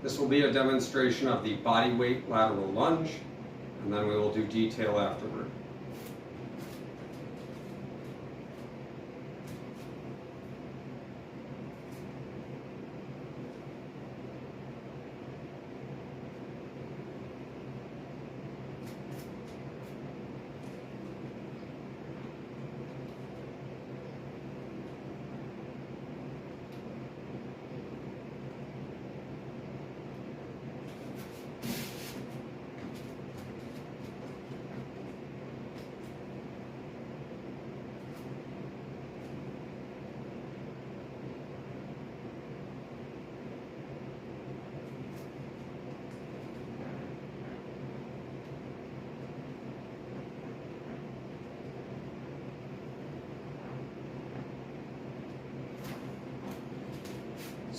This will be a demonstration of the bodyweight lateral lunge, and then we will do detail afterward.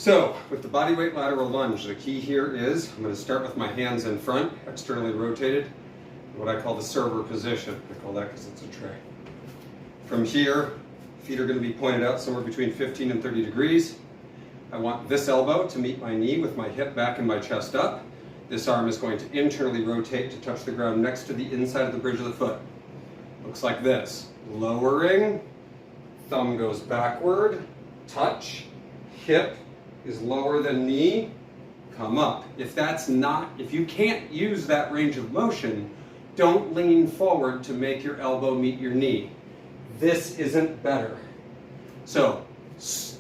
So, with the bodyweight lateral lunge, the key here is I'm going to start with my hands in front, externally rotated, what I call the server position. I call that because it's a tray. From here, feet are going to be pointed out somewhere between 15 and 30 degrees. I want this elbow to meet my knee with my hip back and my chest up. This arm is going to internally rotate to touch the ground next to the inside of the bridge of the foot. Looks like this. Lowering, thumb goes backward, touch, hip is lower than knee, come up. If you can't use that range of motion, don't lean forward to make your elbow meet your knee. This isn't better. So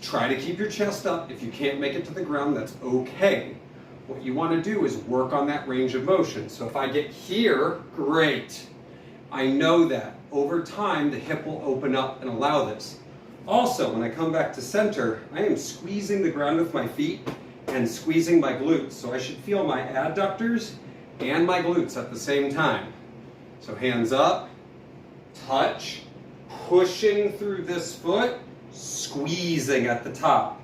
try to keep your chest up. If you can't make it to the ground, that's okay. What you want to do is work on that range of motion. So if I get here, great. I know that. Over time, the hip will open up and allow this. Also, when I come back to center, I am squeezing the ground with my feet and squeezing my glutes. So I should feel my adductors and my glutes at the same time. So hands up, touch, pushing through this foot, squeezing at the top.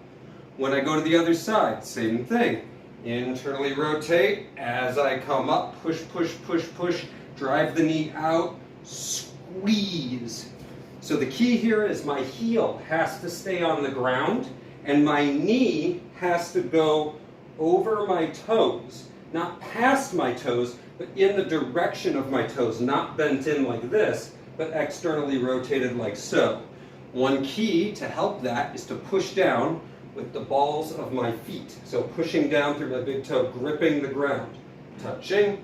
When I go to the other side, same thing. Internally rotate. As I come up, push, push, push, push, drive the knee out, squeeze. So the key here is my heel has to stay on the ground and my knee has to go over my toes, not past my toes, but in the direction of my toes, not bent in like this, but externally rotated like so. One key to help that is to push down with the balls of my feet. So pushing down through my big toe, gripping the ground, touching,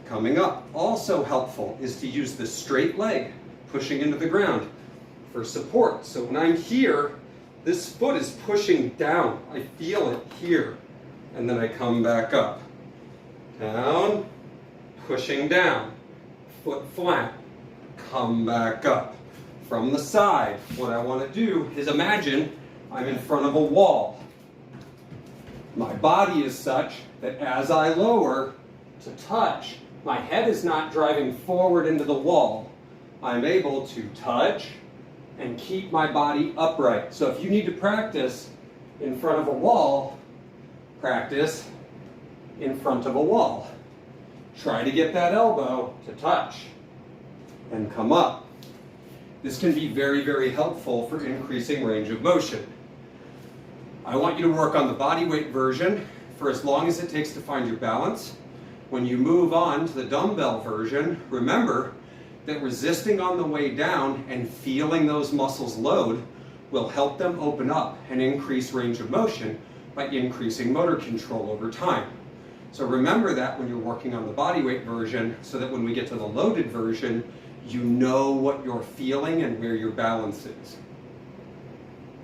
coming up. Also helpful is to use the straight leg, pushing into the ground for support. So when I'm here, this foot is pushing down. I feel it here. And then I come back up. Down, pushing down. Foot flat. Come back up. From the side, what I want to do is imagine I'm in front of a wall. My body is such that as I lower to touch, my head is not driving forward into the wall. I'm able to touch and keep my body upright. So if you need to practice in front of a wall, practice in front of a wall. Try to get that elbow to touch and come up. This can be very, very helpful for increasing range of motion. I want you to work on the body weight version for as long as it takes to find your balance. When you move on to the dumbbell version, remember that resisting on the way down and feeling those muscles load will help them open up and increase range of motion by increasing motor control over time. So remember that when you're working on the bodyweight version, so that when we get to the loaded version, you know what you're feeling and where your balance is.